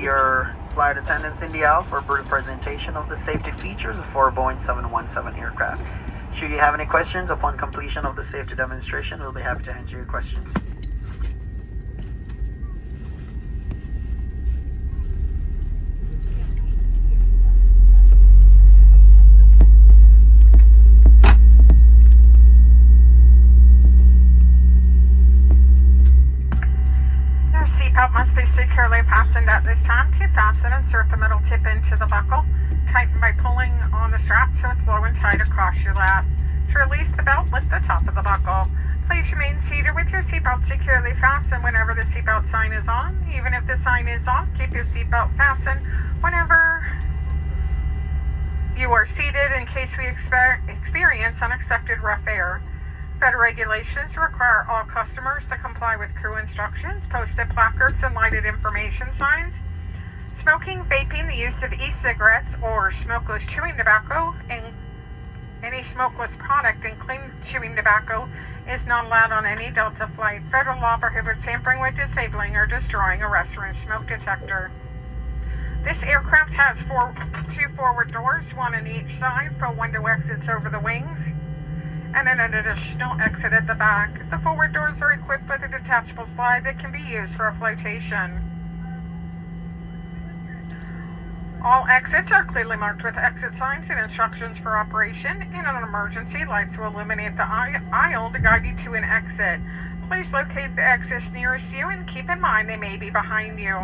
your flight attendants in the aisle for a brief presentation of the safety features for Boeing 717 aircraft. Should you have any questions upon completion of the safety demonstration, we'll be happy to answer your questions. Seatbelt must be securely fastened at this time. To fasten, insert the middle tip into the buckle. Tighten by pulling on the strap so it's low and tight across your lap. To release the belt, lift the top of the buckle. Please remain seated with your seatbelt securely fastened whenever the seatbelt sign is on. Even if the sign is off, keep your seatbelt fastened whenever you are seated in case we experience unexpected rough air. Federal regulations require all customers to comply with crew instructions, posted placards, and lighted information signs. Smoking, vaping, the use of e-cigarettes or smokeless chewing tobacco, and any smokeless product, including chewing tobacco, is not allowed on any Delta flight. Federal law prohibits tampering with, disabling, or destroying a restroom smoke detector. This aircraft has two forward doors, one on each side for window exits over the wings, and an additional exit at the back. The forward doors are equipped with a detachable slide that can be used for a flotation. All exits are clearly marked with exit signs and instructions for operation, and an emergency lights will illuminate the aisle to guide you to an exit. Please locate the exits nearest you and keep in mind they may be behind you.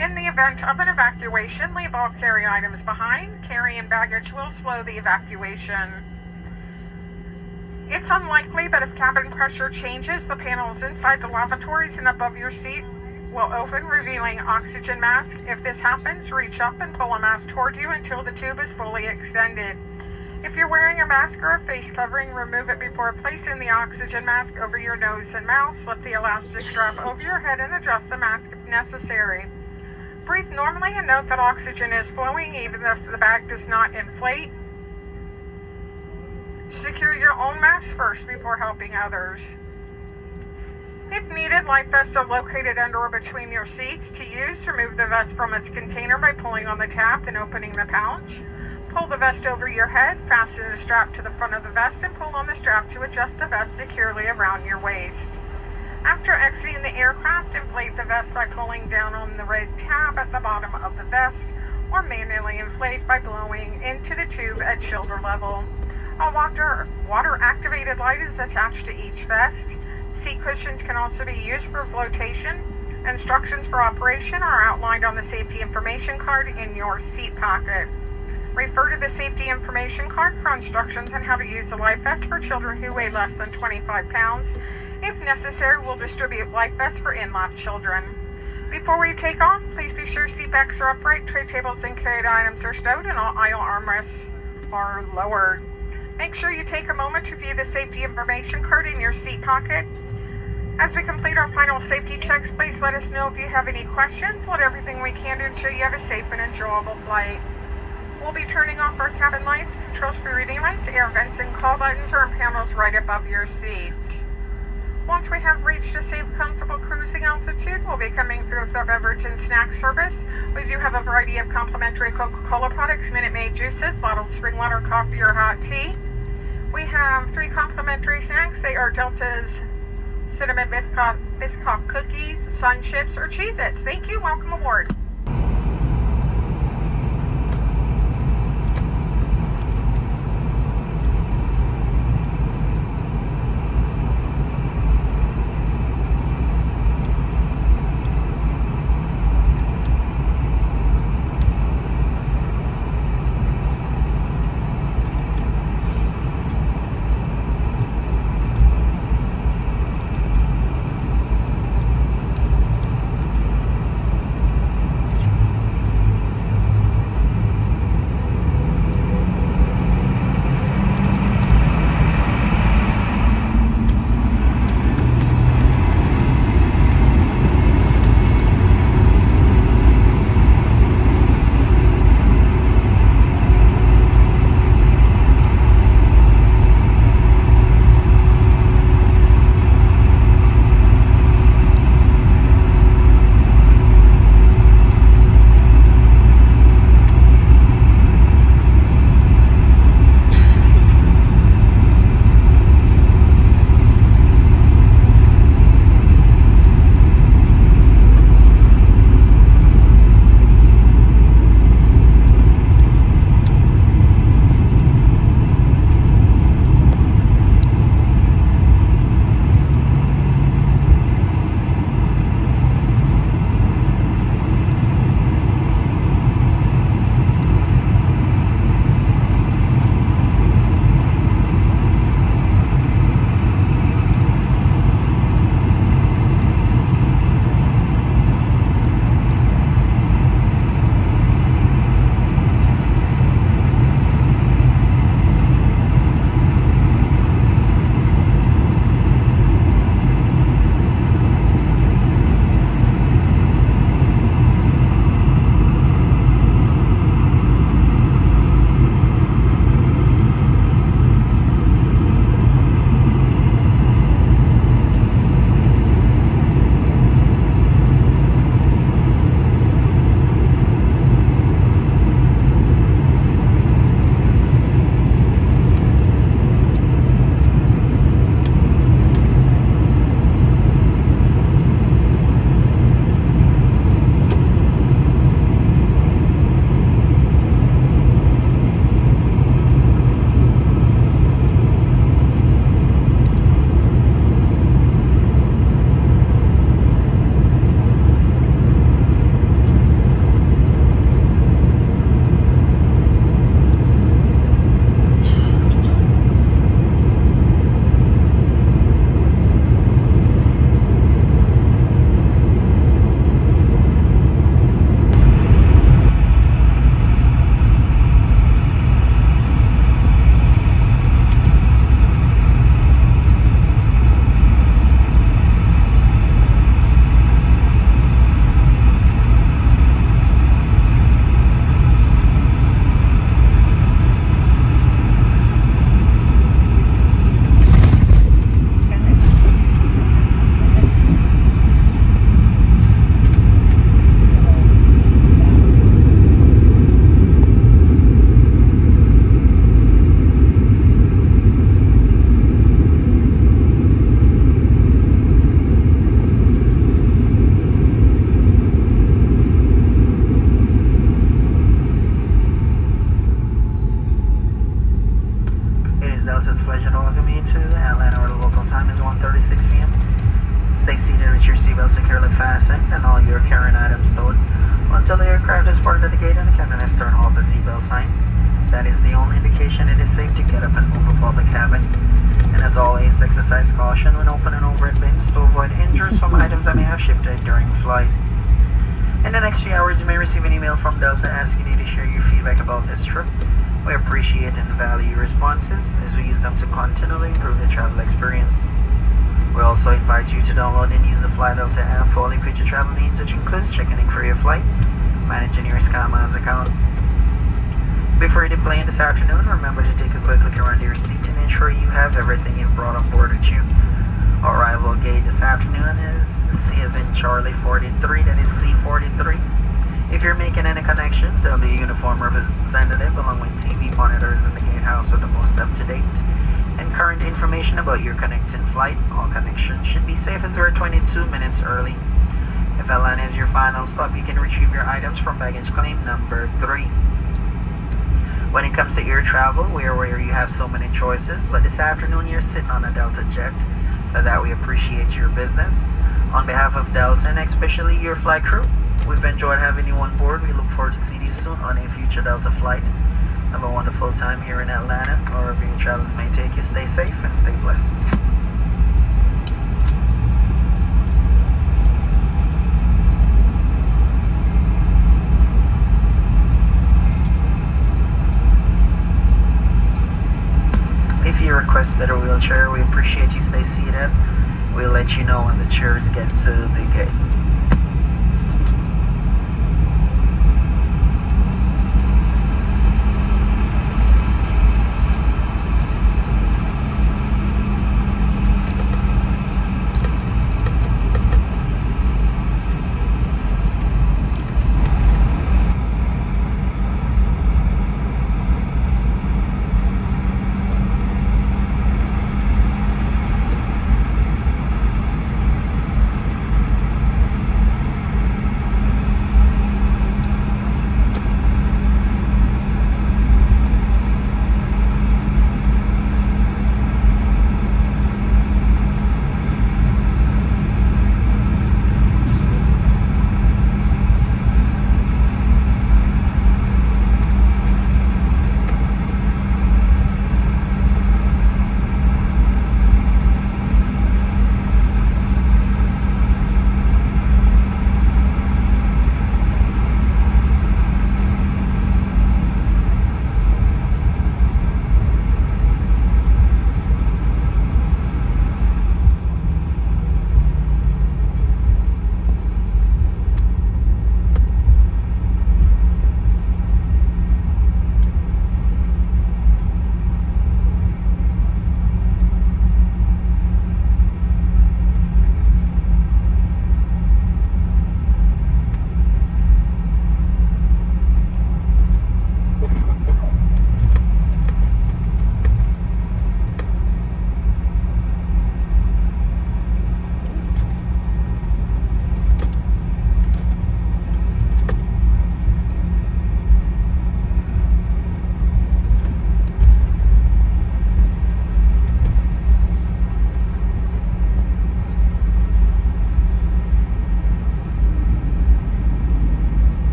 In the event of an evacuation, leave all carry items behind. Carry-in baggage will slow the evacuation. It's unlikely, but if cabin pressure changes, the panels inside the lavatories and above your seat will open, revealing oxygen mask. If this happens, reach up and pull a mask toward you until the tube is fully extended. If you're wearing a mask or a face covering, remove it before placing the oxygen mask over your nose and mouth. Slip the elastic strap over your head and adjust the mask if necessary. Breathe normally and note that oxygen is flowing even if the bag does not inflate. Secure your own mask first before helping others. If needed, life vests are located under or between your seats. To use, remove the vest from its container by pulling on the tab and opening the pouch. Pull the vest over your head, fasten the strap to the front of the vest, and pull on the strap to adjust the vest securely around your waist. After exiting the aircraft, inflate the vest by pulling down on the red tab at the bottom of the vest, or manually inflate by blowing into the tube at shoulder level. A water-activated light is attached to each vest. Seat cushions can also be used for flotation. Instructions for operation are outlined on the safety information card in your seat pocket. Refer to the safety information card for instructions on how to use a life vest for children who weigh less than 25 pounds. If necessary, we'll distribute life vests for in-lap children. Before we take off, please be sure seat backs are upright, tray tables and carried items are stowed, and all aisle armrests are lowered. Make sure you take a moment to view the safety information card in your seat pocket. As we complete our final safety checks, please let us know if you have any questions. We'll do everything we can to ensure you have a safe and enjoyable flight. We'll be turning off our cabin lights, controls for reading lights, air vents, and call buttons are in panels right above your seats. Once we have reached a safe, comfortable cruising altitude, we'll be coming through with our beverage and snack service. We do have a variety of complimentary Coca-Cola products, Minute Maid juices, bottled spring water, coffee, or hot tea. We have 3 complimentary snacks. They are Delta's cinnamon biscuit cookies, Sun Chips, or Cheez-Its. Thank you. Welcome aboard. cabin. And as always, exercise caution when opening overhead bins to avoid injuries from items that may have shifted during flight. In the next few hours, you may receive an email from Delta asking you to share your feedback about this trip. We appreciate and value your responses as we use them to continually improve the travel experience. We also invite you to download and use the Fly Delta app for all your future travel needs, which includes checking in for your flight, managing your SkyMiles account. Before you deploy this afternoon, remember to take a quick look around your seat and ensure you have everything you've brought on board with you. Our arrival gate this afternoon is C as in Charlie 43, that is C43. If you're making any connections, there'll be a uniform representative along with TV monitors in the gatehouse with the most up-to-date and current information about your connecting flight. All connections should be safe as we're 22 minutes early. If Airline is your final stop, you can retrieve your items from baggage claim number 3. When it comes to air travel, we are aware you have so many choices, but this afternoon you're sitting on a Delta jet. For that, we appreciate your business. On behalf of Delta and especially your flight crew, we've enjoyed having you on board. We look forward to seeing you soon on a future Delta flight. Have a wonderful time here in Atlanta, or wherever your travels may take you. Stay safe and stay blessed. If you requested a wheelchair, we appreciate you stay seated. We'll let you know when the chairs get to the gate.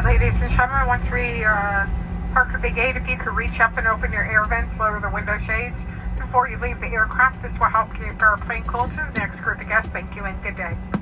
Ladies and gentlemen, once we park at the gate, if you could reach up and open your air vents, lower the window shades before you leave the aircraft, this will help keep our plane cool to the next group of guests. Thank you and good day.